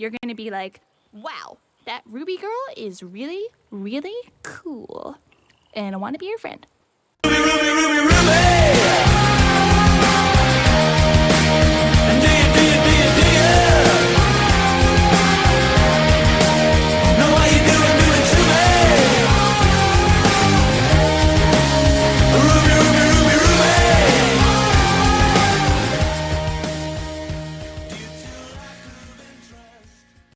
You're going to be like, wow, that Ruby girl is really, really cool. And I want to be your friend. Ruby, Ruby, Ruby, Ruby! And do you? Know how you do it to me? Ruby, Ruby, Ruby, Ruby!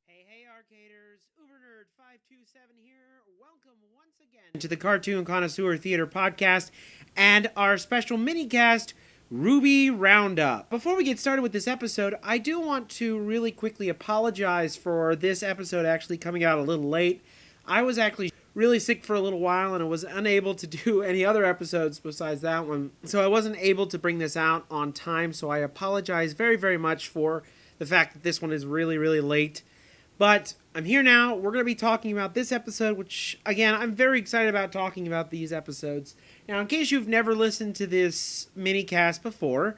Hey, Arcaders, UberNerd527 here. Welcome once again to the Cartoon Connoisseur Theater Podcast and our special mini-cast, RWBY Roundup. Before we get started with this episode, I do want to really quickly apologize for this episode actually coming out a little late. I was actually really sick for a little while and I was unable to do any other episodes besides that one. So I wasn't able to bring this out on time, so I apologize very, very much for the fact that this one is really, really late. But I'm here now. We're going to be talking about this episode, which, again, I'm very excited about talking about these episodes. Now, in case you've never listened to this mini-cast before,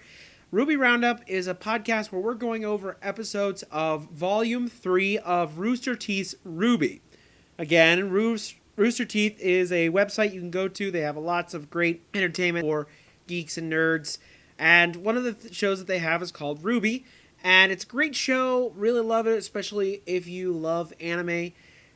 RWBY Roundup is a podcast where we're going over episodes of Volume 3 of Rooster Teeth's RWBY. Again, Rooster Teeth is a website you can go to. They have lots of great entertainment for geeks and nerds. And one of the shows that they have is called RWBY. And it's a great show. Really love it, especially if you love anime.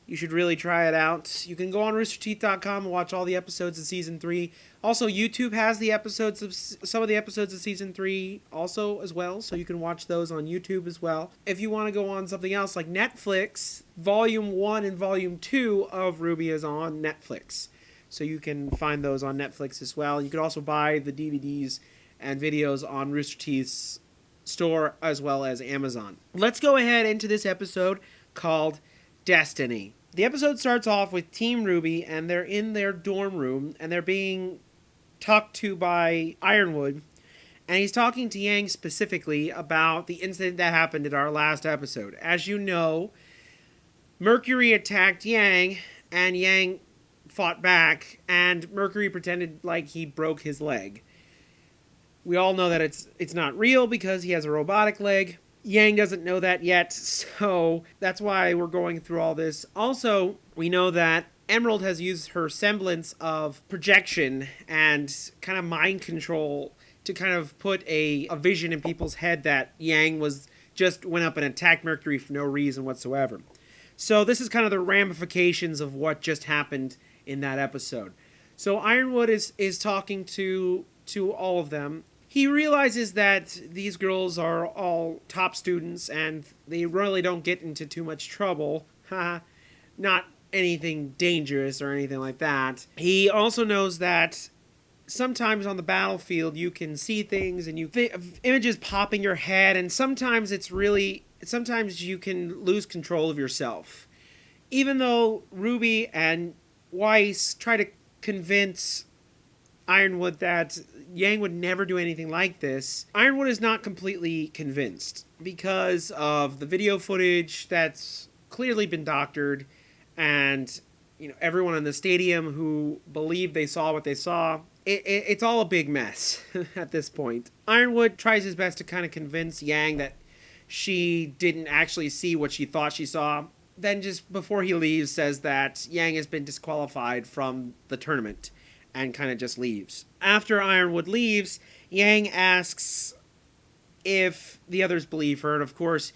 You should really try it out. You can go on roosterteeth.com and watch all the episodes of Season 3. Also, YouTube has the episodes of some of the episodes of Season 3 also as well, so you can watch those on YouTube as well. If you want to go on something else like Netflix, Volume 1 and Volume 2 of RWBY is on Netflix. So you can find those on Netflix as well. You can also buy the DVDs and videos on Rooster Teeth's store as well as Amazon. Let's go ahead into this episode called Destiny. The episode starts off with Team RWBY and they're in their dorm room and they're being talked to by Ironwood, and he's talking to Yang specifically about the incident that happened in our last episode. As you know, Mercury attacked Yang and Yang fought back and Mercury pretended like he broke his leg. We all know that it's not real because he has a robotic leg. Yang doesn't know that yet, so that's why we're going through all this. Also, we know that Emerald has used her semblance of projection and kind of mind control to kind of put a vision in people's head that Yang went up and attacked Mercury for no reason whatsoever. So this is kind of the ramifications of what just happened in that episode. So Ironwood is talking to all of them. He realizes that these girls are all top students and they really don't get into too much trouble. Not anything dangerous or anything like that. He also knows that sometimes on the battlefield you can see things and images pop in your head, and sometimes you can lose control of yourself. Even though RWBY and Weiss try to convince Ironwood that Yang would never do anything like this, Ironwood is not completely convinced because of the video footage that's clearly been doctored, and everyone in the stadium who believed they saw what they saw. It's all a big mess at this point. Ironwood tries his best to kind of convince Yang that she didn't actually see what she thought she saw. Then just before he leaves says that Yang has been disqualified from the tournament and kind of just leaves. After Ironwood leaves, Yang asks if the others believe her, and of course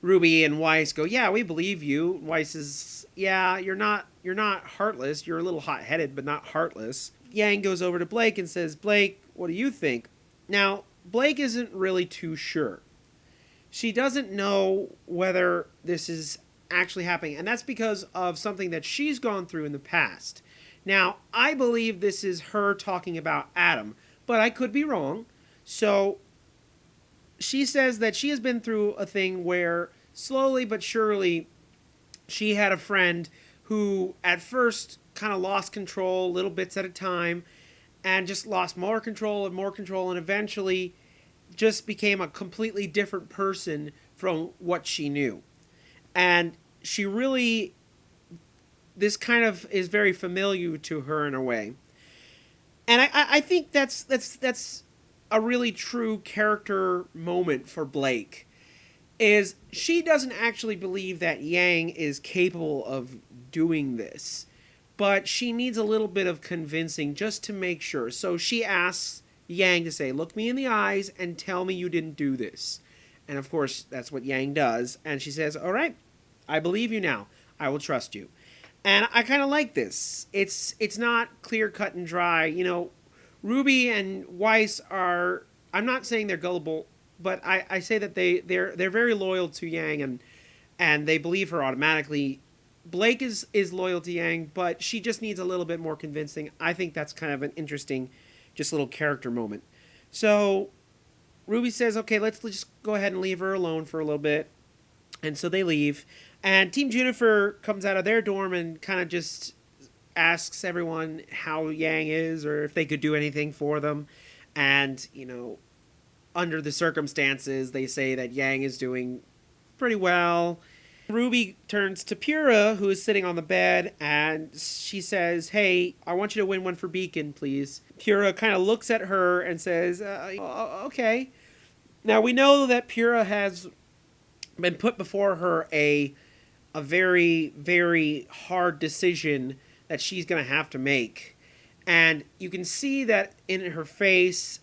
RWBY and Weiss go, "Yeah, we believe you." Weiss says, "Yeah, you're not heartless. You're a little hot-headed, but not heartless." Yang goes over to Blake and says, "Blake, what do you think?" Now, Blake isn't really too sure. She doesn't know whether this is actually happening, and that's because of something that she's gone through in the past. Now, I believe this is her talking about Adam, but I could be wrong. So she says that she has been through a thing where slowly but surely she had a friend who at first kind of lost control little bits at a time and just lost more control and eventually just became a completely different person from what she knew. And she really, this kind of is very familiar to her in a way. And I think that's a really true character moment for Blake. is she doesn't actually believe that Yang is capable of doing this, but she needs a little bit of convincing just to make sure. So she asks Yang to say, "Look me in the eyes and tell me you didn't do this." And of course, that's what Yang does. And she says, "All right, I believe you now. I will trust you." And I kind of like this. It's not clear cut and dry. You know, Ruby and Weiss are. I'm not saying they're gullible, but I say that they're very loyal to Yang, and they believe her automatically. Blake is loyal to Yang, but she just needs a little bit more convincing. I think that's kind of an interesting, just little character moment. So Ruby says, "Okay, let's just go ahead and leave her alone for a little bit," and so they leave. And Team Juniper comes out of their dorm and kind of just asks everyone how Yang is or if they could do anything for them. And, you know, under the circumstances, they say that Yang is doing pretty well. Ruby turns to Pura, who is sitting on the bed, and she says, "Hey, I want you to win one for Beacon, please." Pura kind of looks at her and says, "Okay." Now, we know that Pura has been put before her a very, very hard decision that she's going to have to make. And you can see that in her face,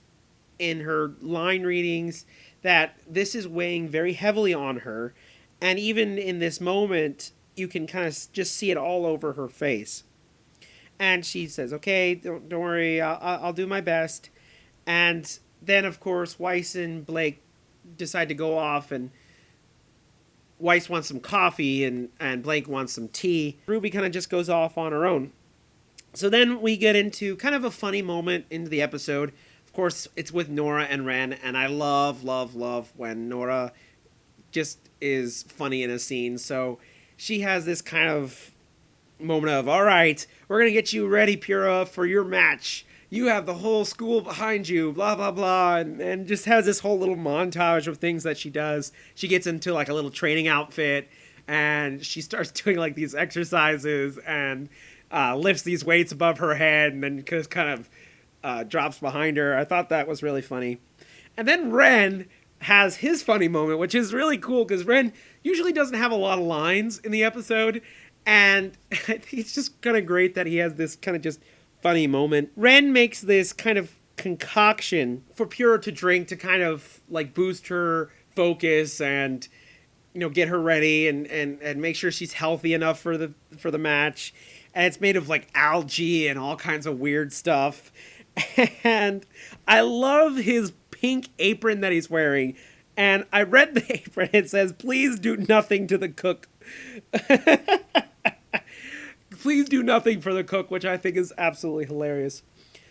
in her line readings, that this is weighing very heavily on her. And even in this moment, you can kind of just see it all over her face. And she says, "Okay, don't worry, I'll do my best." And then, of course, Weiss and Blake decide to go off, and Weiss wants some coffee and Blake wants some tea. Ruby kind of just goes off on her own. So then we get into kind of a funny moment into the episode. Of course, it's with Nora and Ren, and I love, love, love when Nora just is funny in a scene. So she has this kind of moment of, "All right, we're going to get you ready, Pura, for your match. You have the whole school behind you, blah, blah, blah," and just has this whole little montage of things that she does. She gets into like a little training outfit, and she starts doing like these exercises and lifts these weights above her head, and then just kind of drops behind her. I thought that was really funny. And then Ren has his funny moment, which is really cool because Ren usually doesn't have a lot of lines in the episode, and I think it's just kind of great that he has this kind of just funny moment. Ren makes this kind of concoction for Pura to drink to kind of like boost her focus and, you know, get her ready and make sure she's healthy enough for the match. And it's made of like algae and all kinds of weird stuff. And I love his pink apron that he's wearing. And I read the apron. It says, "Please do nothing to the cook." Please do nothing for the cook, which I think is absolutely hilarious.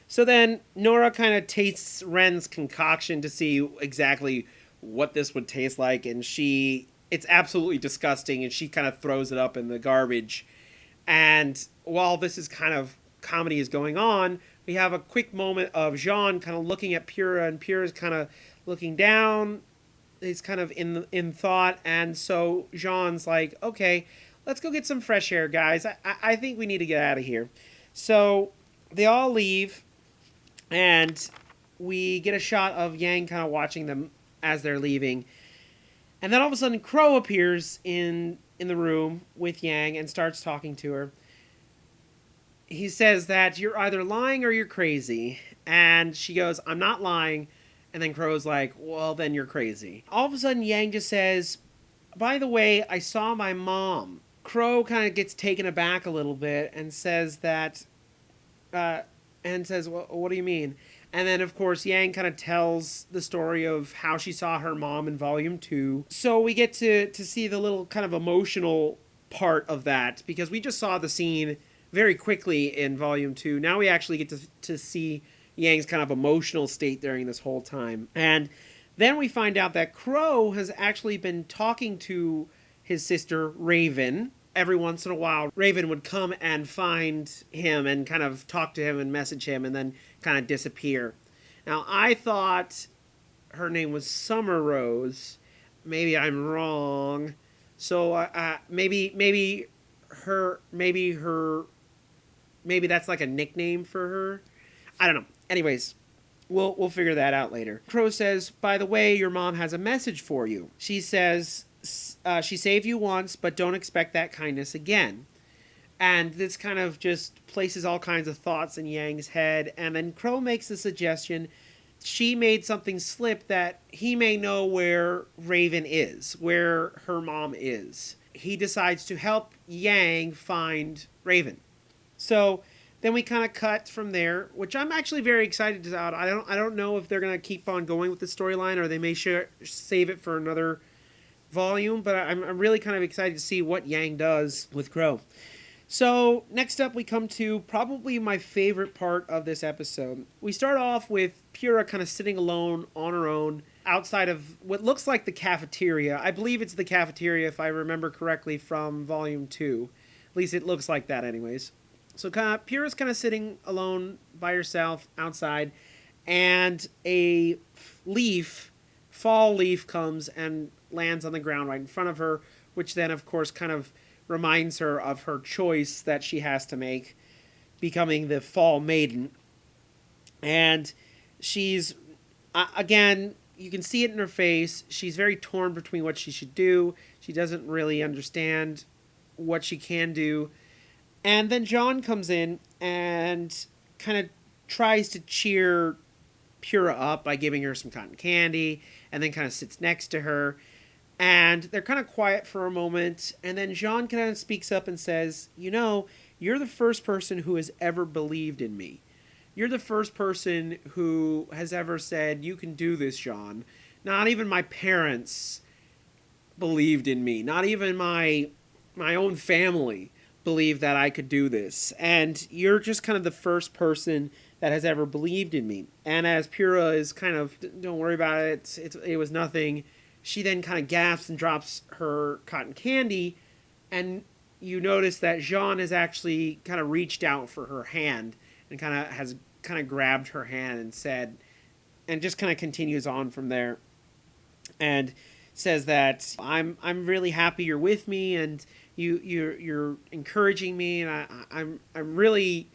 So then Nora kind of tastes Ren's concoction to see exactly what this would taste like, and it's absolutely disgusting, and she kind of throws it up in the garbage. And while this is kind of comedy is going on, we have a quick moment of Jean kind of looking at Pura, and Pura's kind of looking down. He's kind of in thought, and so Jean's like, "Okay, let's go get some fresh air, guys. I think we need to get out of here." So they all leave, and we get a shot of Yang kind of watching them as they're leaving. And then all of a sudden, Crow appears in the room with Yang and starts talking to her. He says that you're either lying or you're crazy. And she goes, "I'm not lying." And then Crow's like, "Well, then you're crazy." All of a sudden, Yang just says, "By the way, I saw my mom." Crow kind of gets taken aback a little bit and says that, well, "What do you mean?" And then, of course, Yang kind of tells the story of how she saw her mom in Volume 2. So we get to see the little kind of emotional part of that, because we just saw the scene very quickly in Volume 2. Now we actually get to see Yang's kind of emotional state during this whole time. And then we find out that Crow has actually been talking to his sister, Raven. Every once in a while, Raven would come and find him and kind of talk to him and message him and then kind of disappear. Now, I thought her name was Summer Rose. Maybe I'm wrong. So maybe that's like a nickname for her. I don't know. Anyways, We'll figure that out later. Crow says, by the way, your mom has a message for you. She says, she saved you once, but don't expect that kindness again. And this kind of just places all kinds of thoughts in Yang's head. And then Crow makes the suggestion she made something slip that he may know where Raven is, where her mom is. He decides to help Yang find Raven. So then we kind of cut from there, which I'm actually very excited about. I don't know if they're going to keep on going with the storyline or they may save it for another volume, but I'm really kind of excited to see what Yang does with Crow. So next up we come to probably my favorite part of this episode. We start off with Pura kind of sitting alone on her own outside of what looks like the cafeteria. I believe it's the cafeteria if I remember correctly from volume 2. At least it looks like that anyways. So Pura's kind of sitting alone by herself outside, and a fall leaf comes and lands on the ground right in front of her, which then of course kind of reminds her of her choice that she has to make, becoming the Fall Maiden. And she's, again, you can see it in her face, she's very torn between what she should do. She doesn't really understand what she can do. And then John comes in and kind of tries to cheer Pura up by giving her some cotton candy, and then kind of sits next to her. And they're kind of quiet for a moment, and then Jean kind of speaks up and says, you know, you're the first person who has ever believed in me. You're the first person who has ever said, you can do this, Jean. Not even my parents believed in me. Not even my own family believed that I could do this. And you're just kind of the first person that has ever believed in me. And as Pura is kind of, don't worry about it, it was nothing, she then kind of gasps and drops her cotton candy, and you notice that Jean has actually kind of reached out for her hand and has grabbed her hand and said, and just kind of continues on from there, and says that I'm really happy you're with me, and you're encouraging me, and I'm really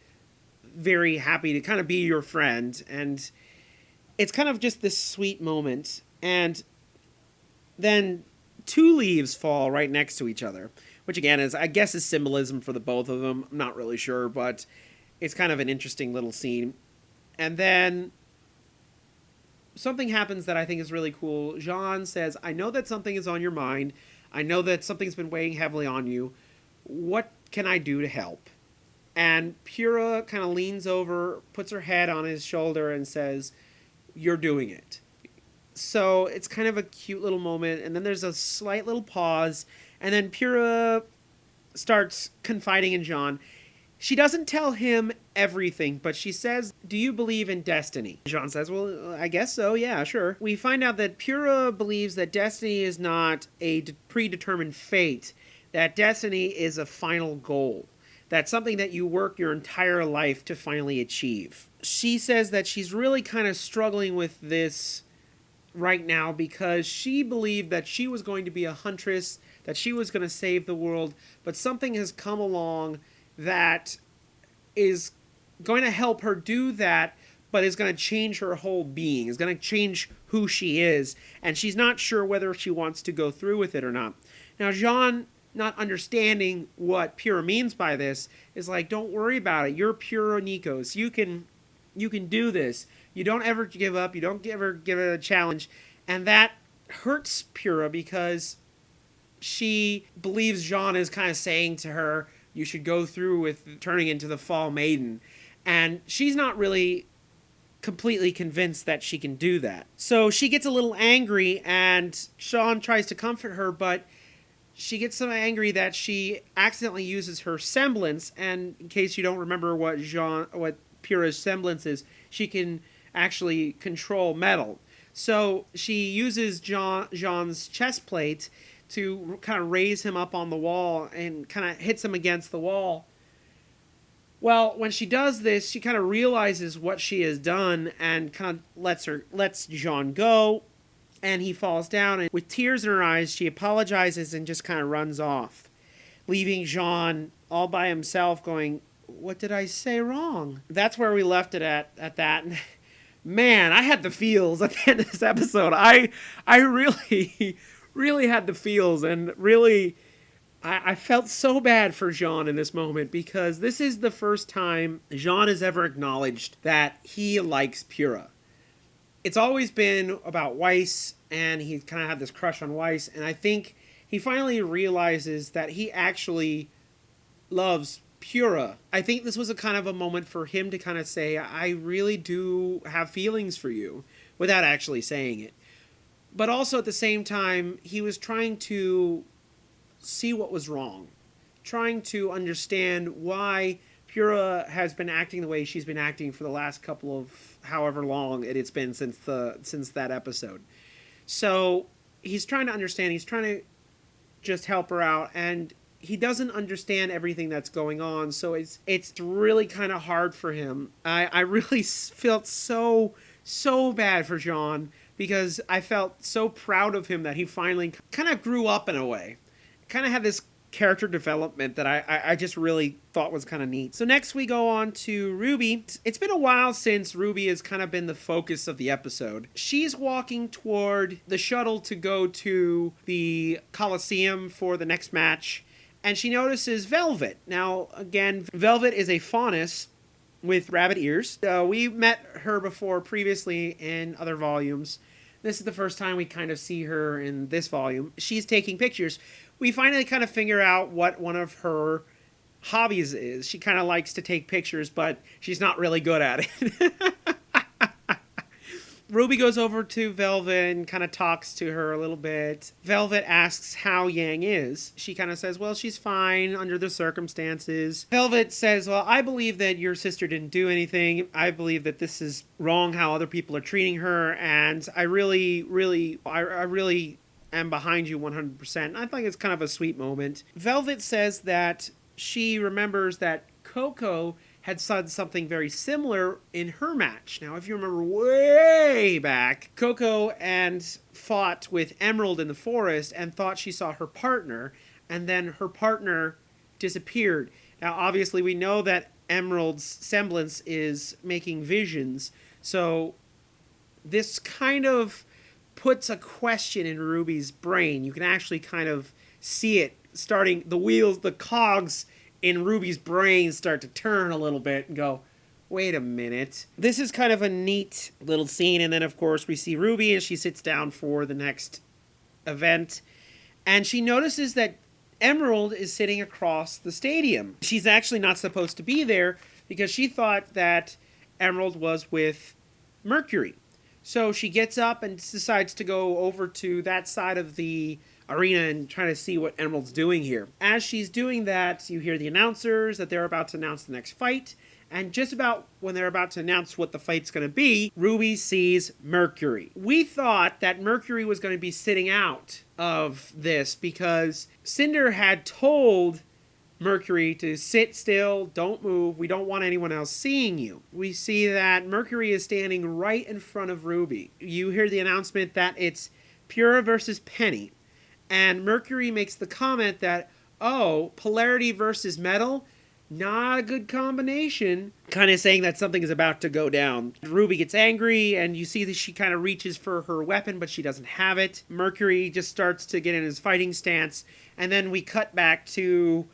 very happy to kind of be your friend. And it's kind of just this sweet moment. And then 2 leaves fall right next to each other, which again is, I guess, is symbolism for the both of them. I'm not really sure, but it's kind of an interesting little scene. And then something happens that I think is really cool. Jean says, I know that something is on your mind. I know that something's been weighing heavily on you. What can I do to help? And Pura kind of leans over, puts her head on his shoulder and says, you're doing it. So it's kind of a cute little moment, and then there's a slight little pause, and then Pura starts confiding in Jean. She doesn't tell him everything, but she says, do you believe in destiny? Jean says, well, I guess so, yeah, sure. We find out that Pura believes that destiny is not a predetermined fate, that destiny is a final goal. That's something that you work your entire life to finally achieve. She says that she's really kind of struggling with this right now because she believed that she was going to be a huntress, that she was going to save the world, but something has come along that is going to help her do that, but is going to change her whole being, is going to change who she is, and she's not sure whether she wants to go through with it or not. Now, Jean, not understanding what Pura means by this, is like, don't worry about it. You're Pura Nikos. You can do this. You don't ever give up. You don't ever give it a challenge. And that hurts Pura because she believes Jean is kind of saying to her, you should go through with turning into the Fall Maiden. And she's not really completely convinced that she can do that. So she gets a little angry, and Jean tries to comfort her, but she gets so angry that she accidentally uses her semblance. And in case you don't remember what Pura's semblance is, she can actually control metal. So she uses Jean's chest plate to kind of raise him up on the wall and kind of hits him against the wall. Well, when she does this, she kind of realizes what she has done and kind of lets Jean go, and he falls down, and with tears in her eyes, she apologizes and just kind of runs off, leaving Jean all by himself going, what did I say wrong? That's where we left it at that. Man, I had the feels at the end of this episode. I really, really had the feels, and really, I felt so bad for Jean in this moment, because this is the first time Jean has ever acknowledged that he likes Pura. It's always been about Weiss, and he kind of had this crush on Weiss, and I think he finally realizes that he actually loves Pura. I think this was a kind of a moment for him to kind of say, I really do have feelings for you, without actually saying it. But also at the same time, he was trying to see what was wrong, trying to understand why Pura has been acting the way she's been acting for the last couple of however long it's been since that episode. So he's trying to understand, he's trying to just help her out, and he doesn't understand everything that's going on, so it's really kind of hard for him. I really felt so bad for Jean, because I felt so proud of him that he finally kind of grew up in a way. Kind of had this character development that I just really thought was kind of neat. So next we go on to Ruby. It's been a while since Ruby has kind of been the focus of the episode. She's walking toward the shuttle to go to the Coliseum for the next match, and she notices Velvet. Now, again, Velvet is a faunus with rabbit ears. We met her before previously in other volumes. This is the first time we kind of see her in this volume. She's taking pictures. We finally kind of figure out what one of her hobbies is. She kind of likes to take pictures, but she's not really good at it. Ruby goes over to Velvet and kind of talks to her a little bit. Velvet asks how Yang is. She kind of says, well, she's fine under the circumstances. Velvet says, well, I believe that your sister didn't do anything. I believe that this is wrong how other people are treating her, and I really am behind you 100%. I think it's kind of a sweet moment. Velvet says that she remembers that Coco had said something very similar in her match. Now, if you remember way back, Coco and fought with Emerald in the forest and thought she saw her partner, and then her partner disappeared. Now, obviously, we know that Emerald's semblance is making visions, so this kind of puts a question in Ruby's brain. You can actually kind of see it starting, the wheels, the cogs in Ruby's brain start to turn a little bit and go, wait a minute. This is kind of a neat little scene, and then of course we see Ruby and she sits down for the next event, and she notices that Emerald is sitting across the stadium. She's actually not supposed to be there because she thought that Emerald was with Mercury. So she gets up and decides to go over to that side of the arena and try to see what Emerald's doing here. As she's doing that, you hear the announcers that they're about to announce the next fight, and just about when they're about to announce what the fight's going to be, Ruby sees Mercury. We thought that Mercury was going to be sitting out of this because Cinder had told Mercury to sit still, don't move, we don't want anyone else seeing you. We see that Mercury is standing right in front of Ruby. You hear the announcement that it's Pura versus Penny. And Mercury makes the comment that, oh, polarity versus metal, not a good combination. Kind of saying that something is about to go down. Ruby gets angry, and you see that she kind of reaches for her weapon, but she doesn't have it. Mercury just starts to get in his fighting stance, and then we cut back to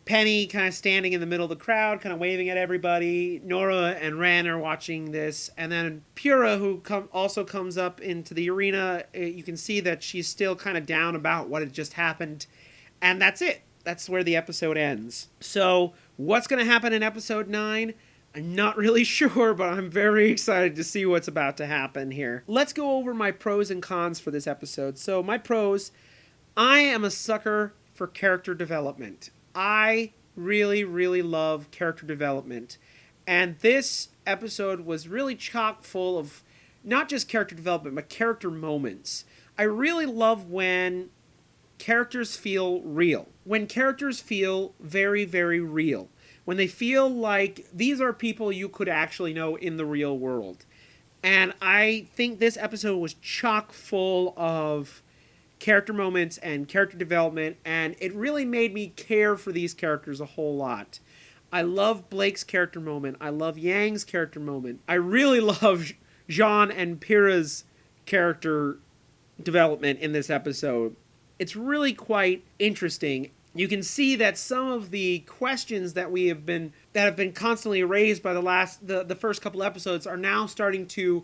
Penny kind of standing in the middle of the crowd, kind of waving at everybody. Nora and Ren are watching this. And then Pura, who also comes up into the arena, you can see that she's still kind of down about what had just happened. And that's it. That's where the episode ends. So what's going to happen in episode 9? I'm not really sure, but I'm very excited to see what's about to happen here. Let's go over my pros and cons for this episode. So my pros, I am a sucker for character development. I really, really love character development. And this episode was really chock full of not just character development, but character moments. I really love when characters feel real. When characters feel very, very real. When they feel like these are people you could actually know in the real world. And I think this episode was chock full of character moments and character development, and it really made me care for these characters a whole lot. I love Blake's character moment. I love Yang's character moment. I really love Jean and Pyrrha's character development in this episode. It's really quite interesting. You can see that some of the questions that have been constantly raised by the first couple episodes are now starting to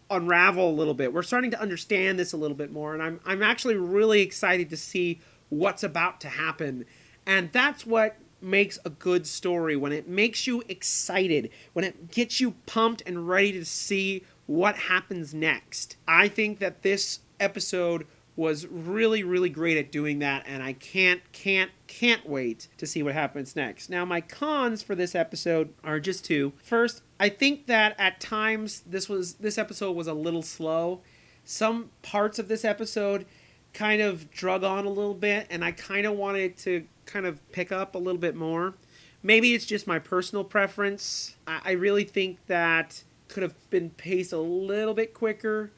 unravel a little bit. We're starting to understand this a little bit more, and I'm actually really excited to see what's about to happen. And that's what makes a good story, when it makes you excited, when it gets you pumped and ready to see what happens next. I think that this episode was really, really great at doing that, and I can't wait to see what happens next. Now, my cons for this episode are just two. First, I think that at times this episode was a little slow. Some parts of this episode kind of drug on a little bit, and I kind of wanted to kind of pick up a little bit more. Maybe it's just my personal preference. I really think that could have been paced a little bit quicker,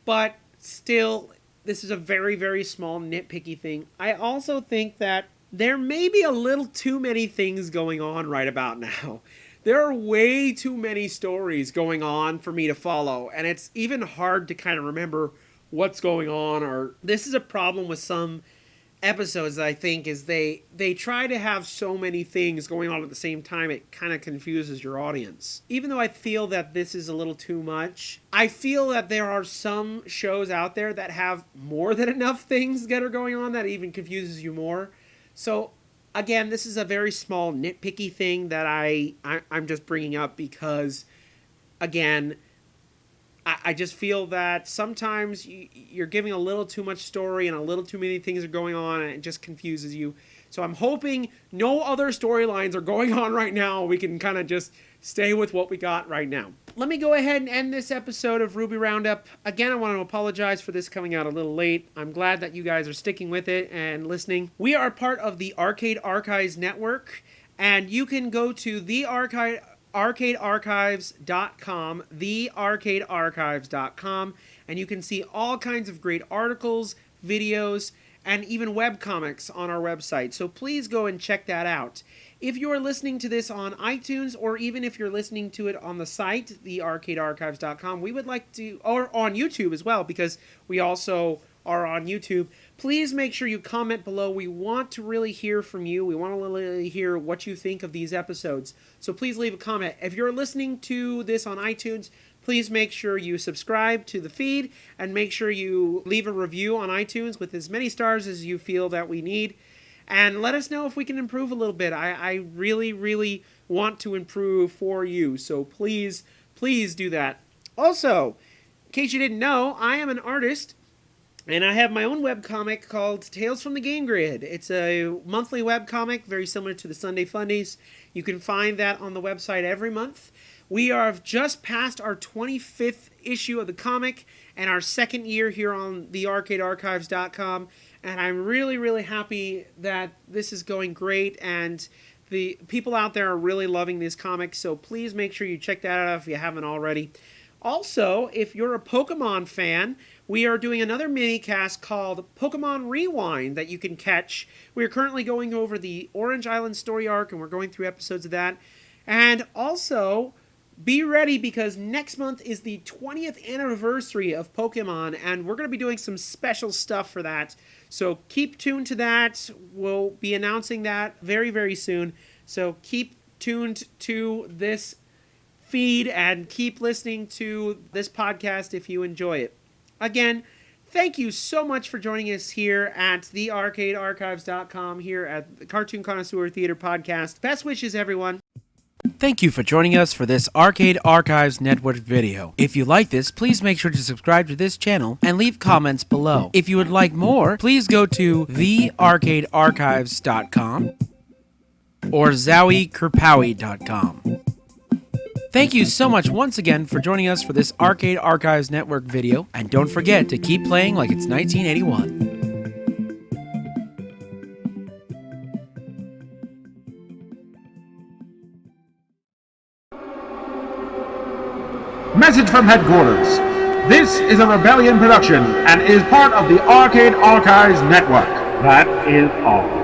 but still, this is a very, very small nitpicky thing. I also think that there may be a little too many things going on right about now. There are way too many stories going on for me to follow, and it's even hard to kind of remember what's going on. Or this is a problem with some episodes, I think, is they try to have so many things going on at the same time, it kind of confuses your audience. Even though I feel that this is a little too much, I feel that there are some shows out there that have more than enough things that are going on that even confuses you more. So again, this is a very small nitpicky thing that I'm just bringing up because, again, I just feel that sometimes you're giving a little too much story and a little too many things are going on, and it just confuses you. So I'm hoping no other storylines are going on right now. We can kind of just stay with what we got right now. Let me go ahead and end this episode of RWBY Roundup. Again, I want to apologize for this coming out a little late. I'm glad that you guys are sticking with it and listening. We are part of the Arcade Archives Network, and you can go to arcadearchives.com, thearcadearchives.com, and you can see all kinds of great articles, videos, and even webcomics on our website. So please go and check that out. If you're listening to this on iTunes, or even if you're listening to it on the site, thearcadearchives.com, we would like to, or on YouTube as well, because we also are on YouTube, please make sure you comment below. We want to really hear from you. We want to really hear what you think of these episodes. So please leave a comment. If you're listening to this on iTunes, please make sure you subscribe to the feed and make sure you leave a review on iTunes with as many stars as you feel that we need. And let us know if we can improve a little bit. I really, really want to improve for you. So please, please do that. Also, in case you didn't know, I am an artist. And I have my own webcomic called Tales from the Game Grid. It's a monthly webcomic, very similar to the Sunday Fundies. You can find that on the website every month. We have just passed our 25th issue of the comic and our second year here on thearcadearchives.com. And I'm really, really happy that this is going great, and the people out there are really loving these comics. So please make sure you check that out if you haven't already. Also, if you're a Pokemon fan, we are doing another mini-cast called Pokemon Rewind that you can catch. We are currently going over the Orange Island story arc, and we're going through episodes of that. And also, be ready, because next month is the 20th anniversary of Pokemon, and we're going to be doing some special stuff for that. So keep tuned to that. We'll be announcing that very, very soon. So keep tuned to this feed and keep listening to this podcast if you enjoy it. Again, thank you so much for joining us here at thearcadearchives.com, here at the Cartoon Connoisseur Theater Podcast. Best wishes, everyone. Thank you for joining us for this Arcade Archives Network video. If you like this, please make sure to subscribe to this channel and leave comments below. If you would like more, please go to thearcadearchives.com or zowikerpowie.com. Thank you so much once again for joining us for this Arcade Archives Network video, and don't forget to keep playing like it's 1981. Message from headquarters. This is a Rebellion production and is part of the Arcade Archives Network. That is all.